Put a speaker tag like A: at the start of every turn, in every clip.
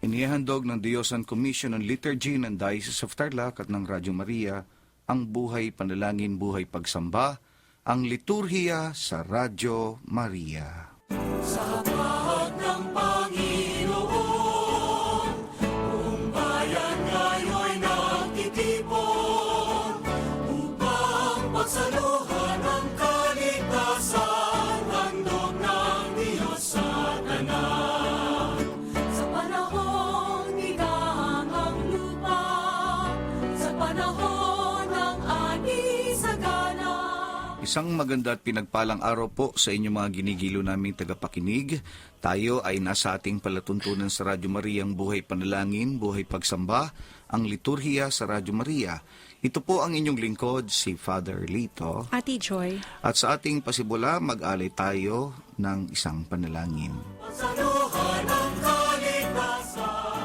A: Inihandog ng Diocesan Commission on Liturgy ng Diocese of Tarlac at ng Radyo Maria ang Buhay Panalangin, Buhay Pagsamba, ang liturhiya sa Radyo Maria.
B: Sa bahag ng Panginoon, buong bayan ngayon'y nagtitipon upang pagsaluhan ang kaligtasan, handog ng Diyos sa tanan. Sa panahon higahan ang lupa, sa panahon ng ani sagana.
A: Isang maganda at pinagpalang araw po sa inyong mga ginigilo naming tagapakinig. Tayo ay nasa ating palatuntunan sa Radyo Maria ang Buhay Panalangin, Buhay Pagsamba, ang liturhiya sa Radyo Maria. Ito po ang inyong lingkod, si Father Lito.
C: Ate Joy.
A: At sa ating pasimula, mag-alay tayo ng isang panalangin.
B: Pagsaluhan ang kaligtasan.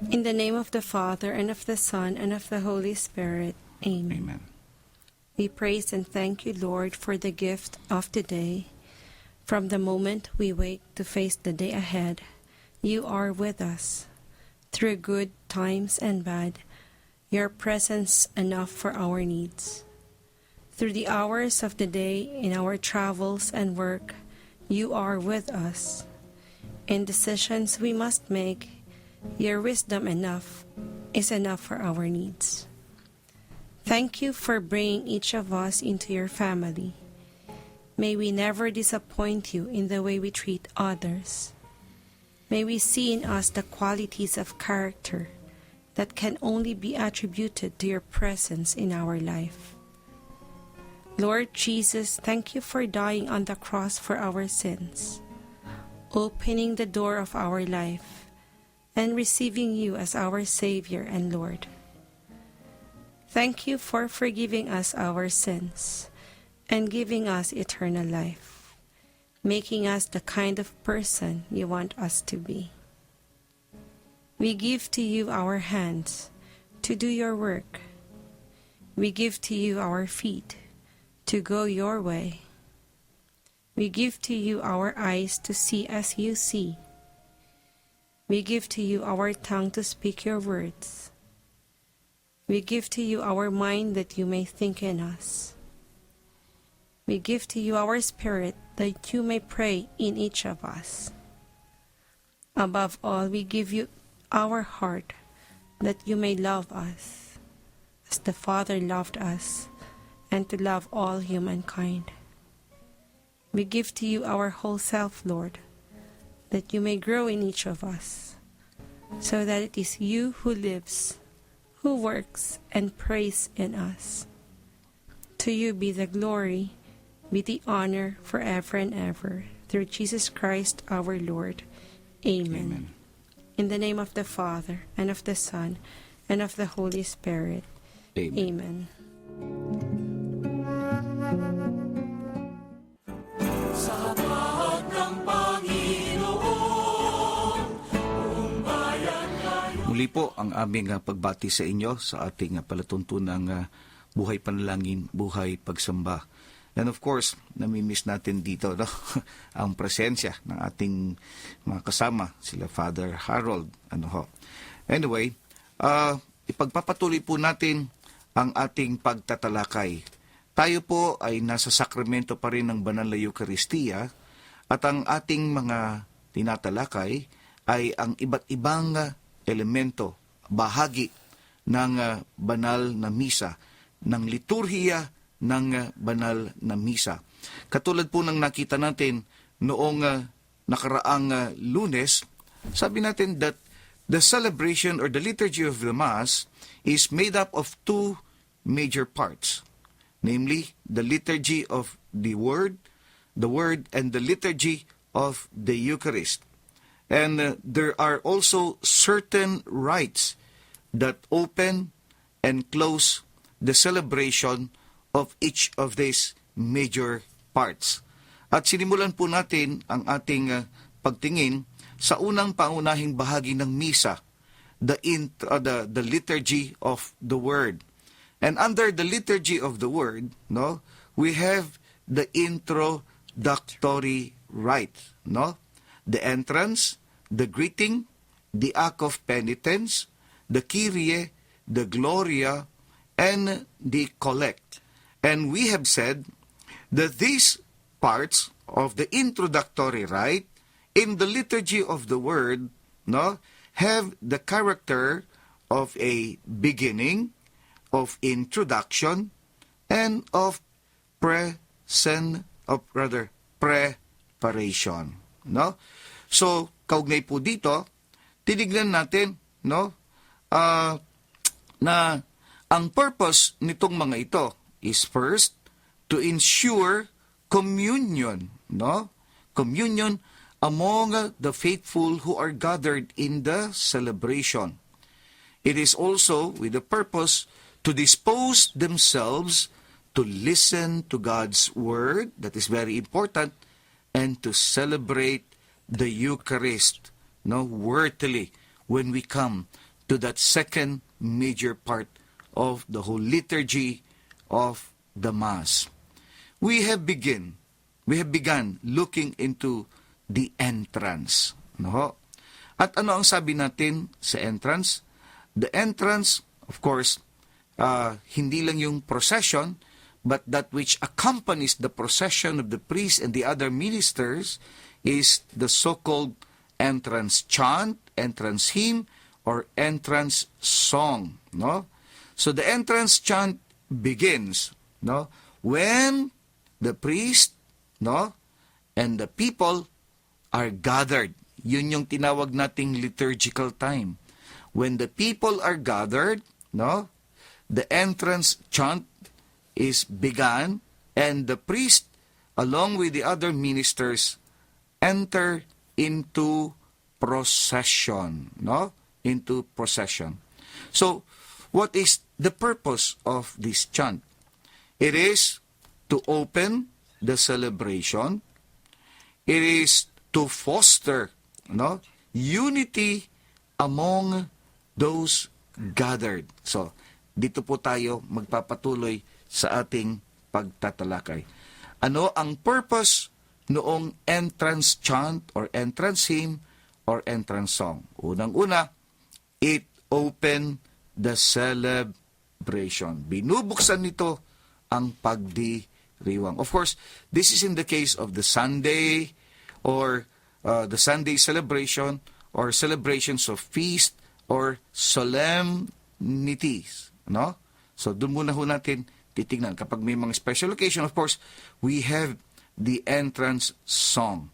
C: In the name of the Father, and of the Son, and of the Holy Spirit. Amen.
A: Amen.
C: We praise and thank you, Lord, for the gift of today. From the moment we wake to face the day ahead, you are with us. Through good times and bad, your presence enough for our needs. Through the hours of the day in our travels and work, you are with us. In decisions we must make, your wisdom is enough for our needs. Thank you for bringing each of us into your family. May we never disappoint you in the way we treat others. May we see in us the qualities of character that can only be attributed to your presence in our life. Lord Jesus, thank you for dying on the cross for our sins, opening the door of our life, and receiving you as our Savior and Lord. Thank you for forgiving us our sins and giving us eternal life, making us the kind of person you want us to be. We give to you our hands to do your work. We give to you our feet to go your way. We give to you our eyes to see as you see. We give to you our tongue to speak your words. We give to you our mind that you may think in us. We give to you our spirit that you may pray in each of us. Above all, we give you our heart that you may love us as the Father loved us, and to love all humankind. We give to you our whole self, Lord, that you may grow in each of us, so that it is you who lives, who works, and prays in us. To you be the glory, be the honor forever and ever, through Jesus Christ our Lord. Amen.
A: Amen.
C: In the name of the Father, and of the Son, and of the Holy Spirit.
A: Amen.
C: Amen.
B: Sa bahag ng Panginoon, buong bayan ngayon.
A: Muli po ang aming pagbati sa inyo sa ating palatuntunang Buhay Panalangin, Buhay Pagsamba. And of course, namimiss natin dito ang presensya ng ating mga kasama, sila Father Harold. Anyway, ipagpapatuloy po natin ang ating pagtatalakay. Tayo po ay nasa sakramento pa rin ng Banal na Eucharistia at ang ating mga tinatalakay ay ang iba't ibang elemento, bahagi ng banal na misa, ng liturhiya ng banal na misa. Katulad po ng nakita natin noong nakaraang Lunes, sabi natin that the celebration or the liturgy of the Mass is made up of two major parts, namely the liturgy of the Word, and the liturgy of the Eucharist. And there are also certain rites that open and close the celebration of each of these major parts. At sinimulan po natin ang ating pagtingin sa unang pangunahing bahagi ng misa, the liturgy of the Word. And under the liturgy of the Word, we have the introductory rite, no? The entrance, the greeting, the act of penitence, the Kyrie, the Gloria, and the collect. And we have said that these parts of the introductory rite in the liturgy of the word, no, have the character of a beginning, of introduction, and of preparation, no? So, kaugnay po dito, tinignan natin, no, na ang purpose nitong mga ito is first to ensure communion, no? Communion among the faithful who are gathered in the celebration. It is also with the purpose to dispose themselves to listen to God's word, that is very important, and to celebrate the Eucharist, no, worthily when we come to that second major part of the whole liturgy of the Mass. We have begun looking into the entrance. No? At ano ang sabi natin sa entrance? The entrance, of course, hindi lang yung procession, but that which accompanies the procession of the priest and the other ministers is the so-called entrance chant, entrance hymn, or entrance song. No? So the entrance chant begins, no, when the priest, no, and the people are gathered. Yun yung tinawag nating liturgical time. When the people are gathered, no, the entrance chant is begun, and the priest, along with the other ministers, enter into procession, no? Into procession. So, what is the purpose of this chant? It is to open the celebration. It is to foster, no, unity among those gathered. So, dito po tayo magpapatuloy sa ating pagtatalakay. Ano ang purpose noong entrance chant or entrance hymn or entrance song? Unang-una, it opened the celebration. Binubuksan nito ang pagdiriwang. Of course, this is in the case of the Sunday or the Sunday celebration or celebrations of feast or solemnities. No? So, doon muna ho natin titignan. Kapag may mga special occasion, of course, we have the entrance song.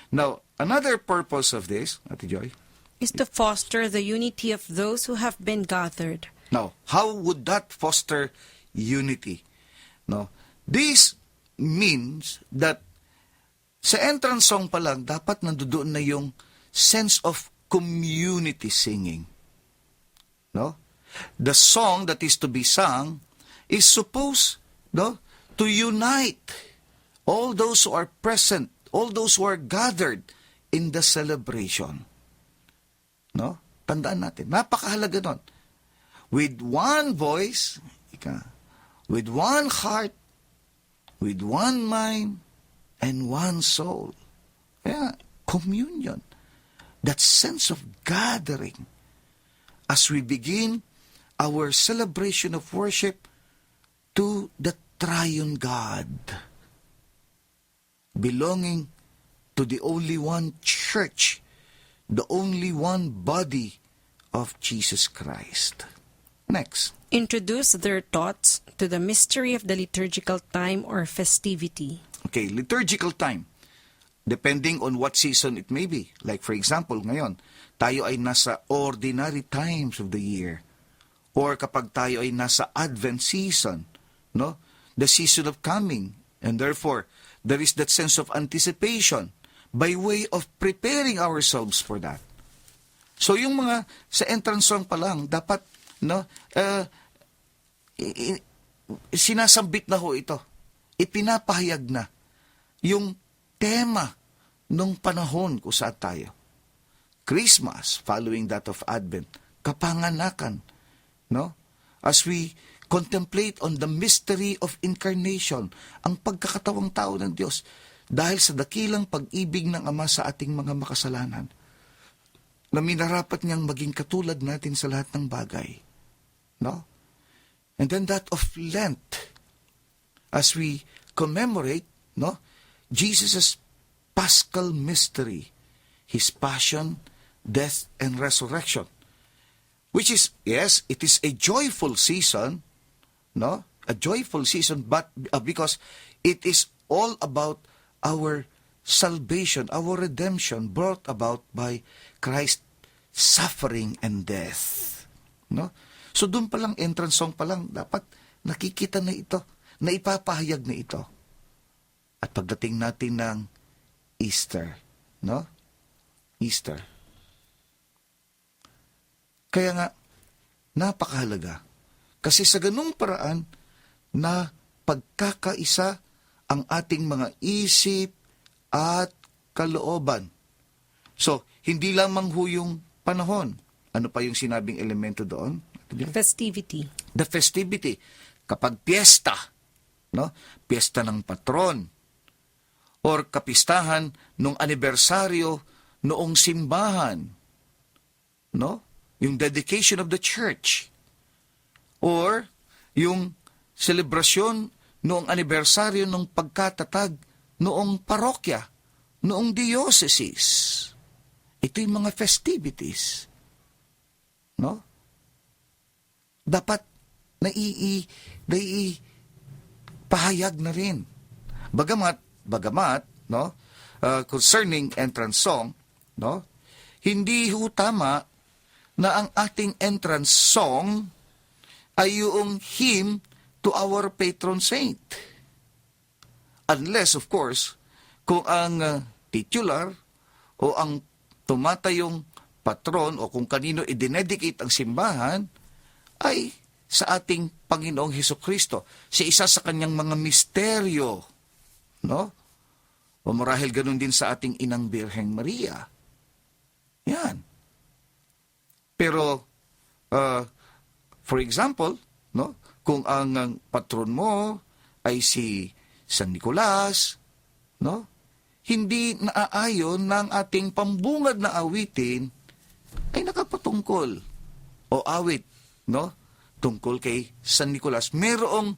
A: Now, another purpose of this, Ate Joy,
C: Is to foster the unity of those who have been gathered.
A: now, how would that foster unity? No? This means that sa entrance song pa lang, dapat nandoon na yung sense of community singing. No? The song that is to be sung is supposed, no, to unite all those who are present, all those who are gathered in the celebration. No? Tandaan natin, napakahalaga nun. With one voice, with one heart, with one mind, and one soul. Kaya, communion. That sense of gathering. As we begin our celebration of worship to the triune God, belonging to the only one church, the only one body of Jesus Christ. Next.
C: Introduce their thoughts to the mystery of the liturgical time or festivity.
A: Okay, liturgical time. Depending on what season it may be. Like for example, ngayon, tayo ay nasa ordinary times of the year. Or kapag tayo ay nasa Advent season, no? The season of coming. And therefore, there is that sense of anticipation by way of preparing ourselves for that. So yung mga sa entrance song pa lang, dapat, no, sinasambit na ho ito. Ipinapahayag na yung tema nung panahon kung saan tayo. Christmas, following that of Advent, kapanganakan, no? As we contemplate on the mystery of incarnation, ang pagkakatawang tao ng Diyos, dahil sa dakilang pag-ibig ng Ama sa ating mga makasalanan, na minarapat niyang maging katulad natin sa lahat ng bagay. No? And then that of Lent, as we commemorate, no, Jesus' Paschal mystery, His passion, death, and resurrection. Which is, yes, it is a joyful season, no? A joyful season, but because it is all about our salvation, our redemption brought about by Christ's suffering and death. No? So doon pa lang, entrance song pa lang, dapat nakikita na ito, na ipapahayag na ito. At pagdating natin ng Easter, no? Easter. Kaya nga, napakahalaga. Kasi sa ganung paraan na pagkakaisa ang ating mga isip at kalooban. So, hindi lamang ho yung panahon. Ano pa yung sinabing elemento doon?
C: Festivity.
A: The festivity. Kapag piyesta, no? Piyesta ng patron, or kapistahan nung anibersaryo noong simbahan, no? Yung dedication of the church, or yung selebrasyon noong anibersaryo ng pagkatatag noong parokya, noong diocese. Ito yung mga festivities. No? Dapat pahayag na rin. Bagamat, no, concerning entrance song, no, hindi ho tama na ang ating entrance song ay yung hymn to our patron saint. Unless, of course, kung ang titular o ang tumatayong patron o kung kanino idinedicate ang simbahan ay sa ating Panginoong Hesukristo, sa isa sa kanyang mga misteryo, no? O marahil ganun din sa ating Inang Birheng Maria. Yan. Pero, for example, no, kung ang patron mo ay si San Nicolas, no, hindi naaayon ng ating pambungad na awitin ay nakapatungkol o awit, no, tungkol kay San Nicolas. Merong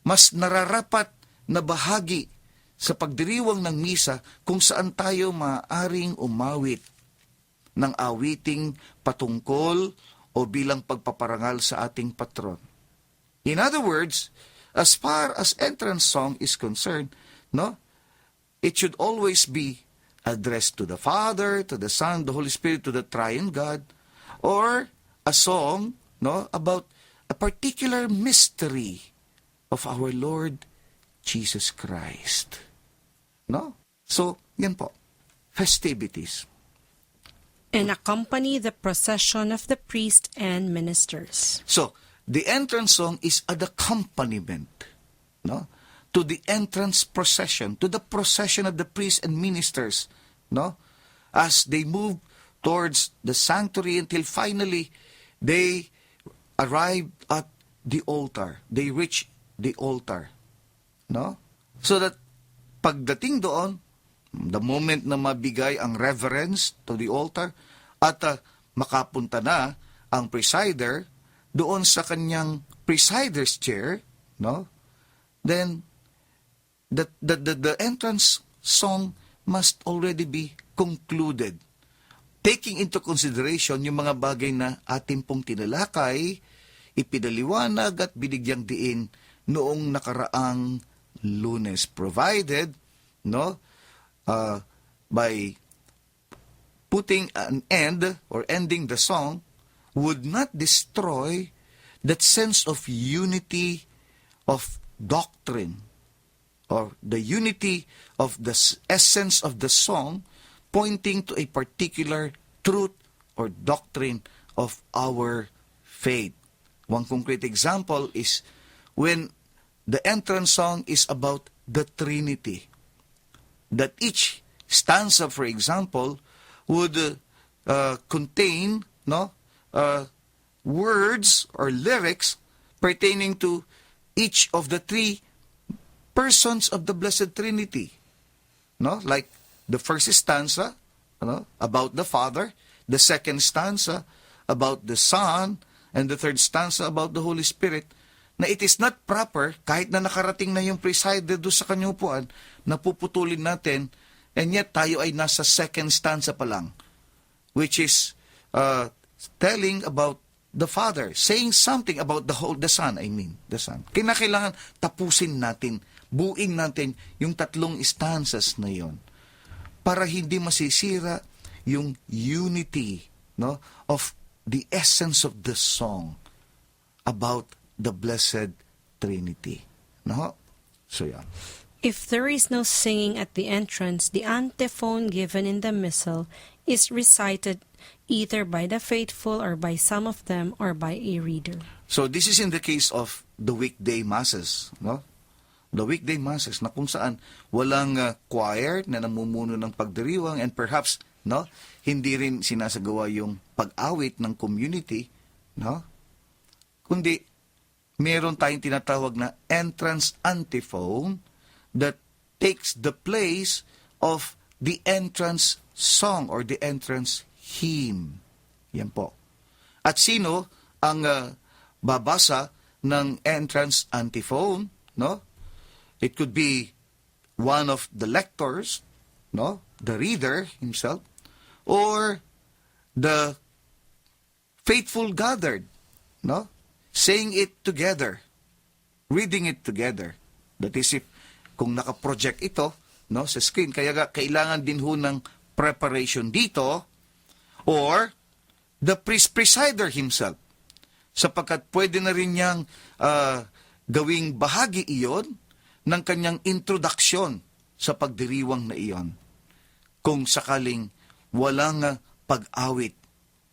A: mas nararapat na bahagi sa pagdiriwang ng misa kung saan tayo maaaring umawit ng awiting patungkol o bilang pagpaparangal sa ating patron. In other words, as far as entrance song is concerned, no, it should always be addressed to the Father, to the Son, the Holy Spirit, to the Triune God, or a song, no, about a particular mystery of our Lord Jesus Christ. No? So, yan po. Festivities.
C: And accompany the procession of the priest and ministers.
A: So, the entrance song is an accompaniment, no, to the entrance procession, to the procession of the priests and ministers, no, as they move towards the sanctuary until finally they arrive at the altar. They reach the altar, no? So that pagdating doon, the moment na mabigay ang reverence to the altar at makapunta na ang presider doon sa kanyang presider's chair, no? Then the entrance song must already be concluded, taking into consideration yung mga bagay na ating pong tinalakay, ipinaliwanag at binigyang diin noong nakaraang Lunes, provided, no, by putting an end or ending the song would not destroy that sense of unity of doctrine, or the unity of the essence of the song, pointing to a particular truth or doctrine of our faith. One concrete example is when the entrance song is about the Trinity. That each stanza, for example, would contain, no, words or lyrics pertaining to each of the three persons of the Blessed Trinity. No? Like the first stanza, about the Father, the second stanza about the Son, and the third stanza about the Holy Spirit, na it is not proper, kahit na nakarating na yung presider doon sa kanyang upuan, na puputulin natin, and yet tayo ay nasa second stanza pa lang, which is telling about the Father, saying something about the Son. Kinakailangan tapusin natin, buuin natin yung tatlong stanzas na yon para hindi masisira yung unity, no, of the essence of the song about the Blessed Trinity. No? So yan.
C: If there is no singing at the entrance, the antiphon given in the missal is recited either by the faithful or by some of them or by a reader.
A: So this is in the case of the weekday masses, no? The weekday masses na kung saan walang choir na namumuno ng pagdiriwang, and perhaps no, hindi rin sinasagawa yung pag-awit ng community, no? Kundi meron tayong tinatawag na entrance antiphon that takes the place of the entrance song or the entrance hymn. Yan po. At sino ang babasa ng entrance antiphon, no? It could be one of the lectors, no? The reader himself, or the faithful gathered, no? Saying it together, reading it together. That is, if kung naka-project ito, no, sa screen, kaya kailangan din ho ng preparation dito, or the presider himself, sapagkat pwede na rin niyang gawing bahagi iyon ng kanyang introduction sa pagdiriwang na iyon. Kung sakaling walang pag-awit,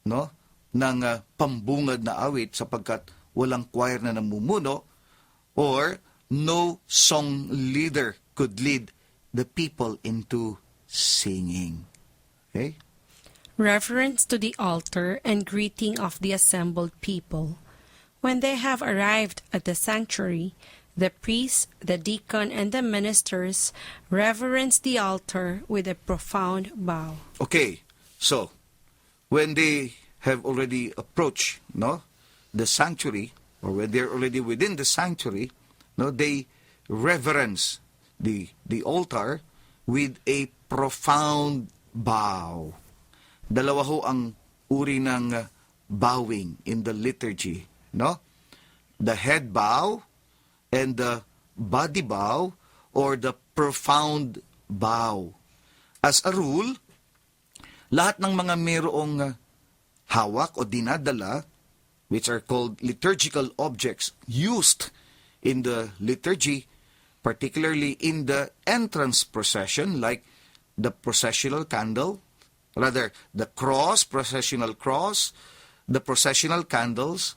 A: no, ng pambungad na awit sapagkat walang choir na namumuno, or no song leader could lead the people into singing. Okay?
C: Reverence to the altar and greeting of the assembled people. When they have arrived at the sanctuary, the priest, the deacon, and the ministers reverence the altar with a profound bow.
A: Okay, so when they have already approached, no, the sanctuary, or when they're already within the sanctuary, no, they reverence the altar with a profound bow. Dalawa ho ang uri ng bowing in the liturgy, no? The head bow and the body bow, or the profound bow. As a rule, lahat ng mga mayroong hawak o dinadala, which are called liturgical objects used in the liturgy, particularly in the entrance procession, like the processional candle, the cross, processional cross, the processional candles,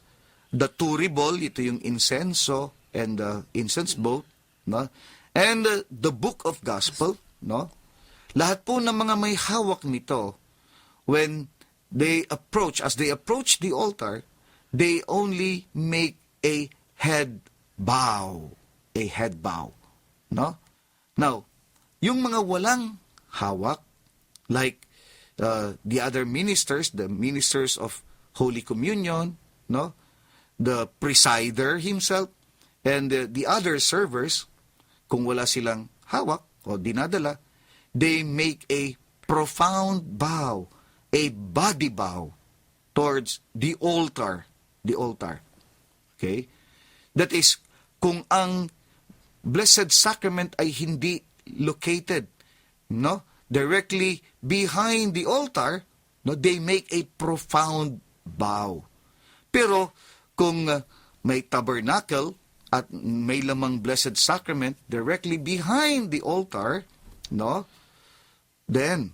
A: the turibol, ito yung incenso, and the incense boat, no? And the book of gospel, no? Lahat po ng mga may hawak nito, when they approach the altar, they only make a head bow, no? Now, yung mga walang hawak, like the other ministers, the ministers of Holy Communion, no? The presider himself, and the other servers, kung wala silang hawak o dinadala, they make a profound bow, a body bow towards the altar. Okay? That is, kung ang Blessed Sacrament ay hindi located, no, directly behind the altar, no, they make a profound bow. Pero kung may tabernacle at may lamang Blessed Sacrament directly behind the altar, no, then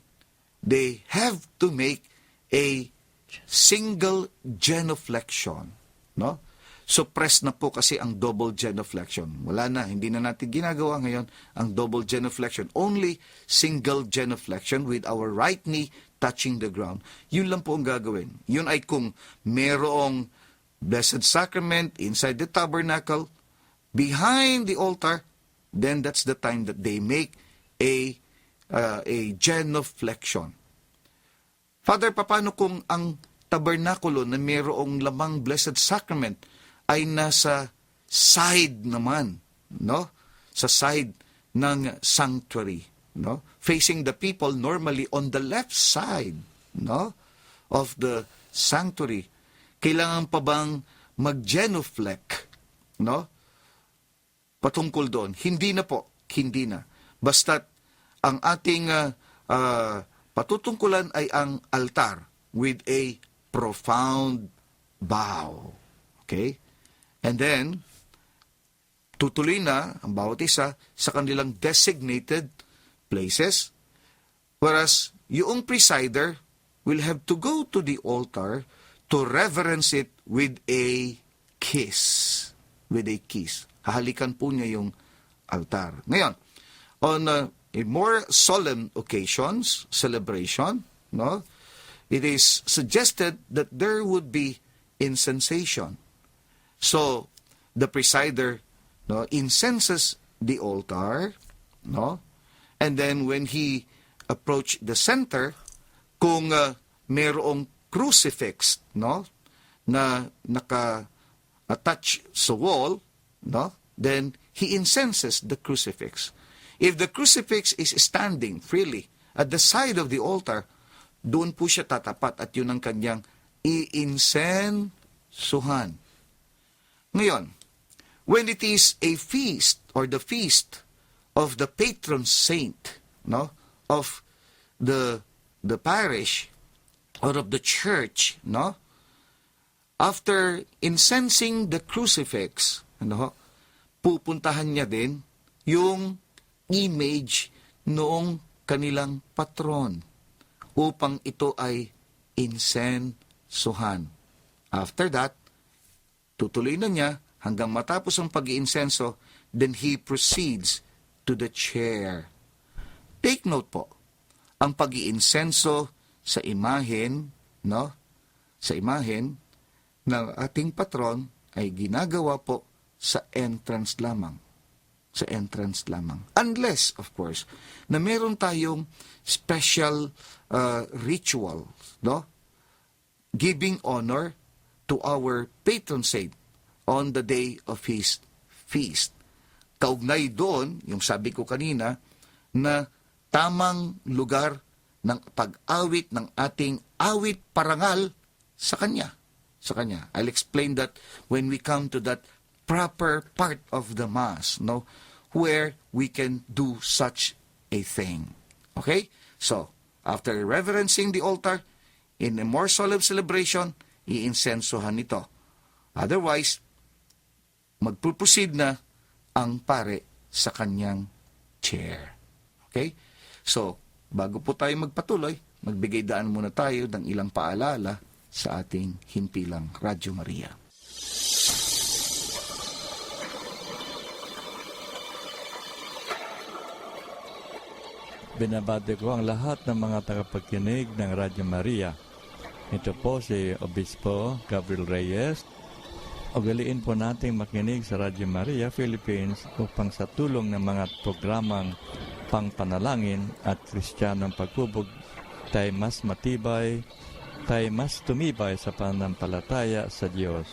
A: they have to make a single genuflection, no? Suppress na po kasi ang double genuflection. Wala na, hindi na natin ginagawa ngayon ang double genuflection. Only single genuflection with our right knee touching the ground. Yun lang po ang gagawin. Yun ay kung merong Blessed Sacrament inside the tabernacle, behind the altar, then that's the time that they make a genuflection. Father, paano kung ang tabernakulo na mayroong lamang Blessed Sacrament ay nasa side naman, no? Sa side ng sanctuary, no? Facing the people normally on the left side, no? Of the sanctuary. Kailangan pa bang mag-genuflect, no? Patungkol doon. Hindi na po. Hindi na. Basta't ang ating patutungkulan ay ang altar with a profound bow. Okay? And then, tutuloy na ang bawat isa sa kanilang designated places, whereas yung presider will have to go to the altar to reverence it with a kiss. With a kiss. Hahalikan po niya yung altar. Ngayon, on a more solemn occasions, celebration, no, it is suggested that there would be incensation. So, the presider, no, incenses the altar, no, and then when he approached the center, kung mayroong crucifix, no, na naka-attach sa wall, no, then he incenses the crucifix. If the crucifix is standing freely at the side of the altar, doon po siya tatapat at yun ang kanyang i-insensuhan. Ngayon, when it is a feast or the feast of the patron saint, no, of the parish or of the church, no, after incensing the crucifix, ano, pupuntahan niya din yung image noong kanilang patron upang ito ay insensuhan. After that, tutuloy na niya hanggang matapos ang pag-iinsenso, then he proceeds to the chair. Take note po, ang pag-iinsenso sa imahen, no, sa imahen ng ating patron ay ginagawa po sa entrance lamang. Sa entrance lamang. Unless, of course, na meron tayong special ritual, no? Giving honor to our patron saint on the day of his feast. Kaugnay doon, yung sabi ko kanina, na tamang lugar ng pag-awit ng ating awit parangal sa Kanya. Sa Kanya. I'll explain that when we come to that proper part of the Mass, no, where we can do such a thing. Okay? So, after reverencing the altar, in a more solemn celebration, iinsensohan ito. Otherwise, magpuproceed na ang pare sa kanyang chair. Okay? So, bago po tayo magpatuloy, magbigay daan muna tayo ng ilang paalala sa ating himpilang Radyo Maria.
D: Binabati ko ang lahat ng mga tagapagkinig ng Radyo Maria. Ito po si Obispo Gabriel Reyes. Ugaliin po nating makinig sa Radyo Maria Philippines upang sa tulong ng mga programang pangpanalangin at kristyanong pagkubog, tayo mas matibay, tayo mas tumibay sa pananampalataya sa Diyos.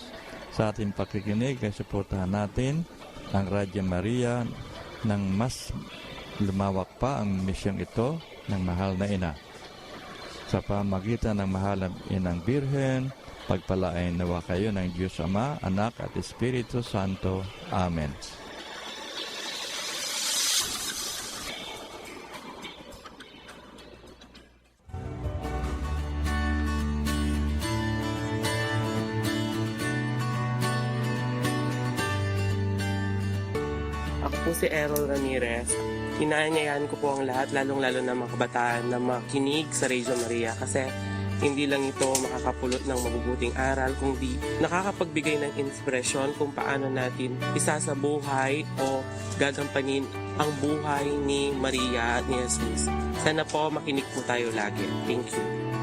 D: Sa ating pakikinig ay suportahan natin ang Radyo Maria ng mas lumawak pa ang misyong ito ng mahal na ina. Sa pamagitan ng mahal na inang Birhen, pagpalain nawa kayo ng Diyos Ama, Anak at Espiritu Santo. Amen.
E: Ako po si Errol Ramirez. Inaanyayahan ko po ang lahat, lalong-lalo na mga kabataan na makinig sa Radio Maria kasi hindi lang ito makakapulot ng mabubuting aral, kundi nakakapagbigay ng inspirasyon kung paano natin isasabuhay o gagampanin ang buhay ni Maria at ni Jesus. Sana po makinig po tayo lagi. Thank you.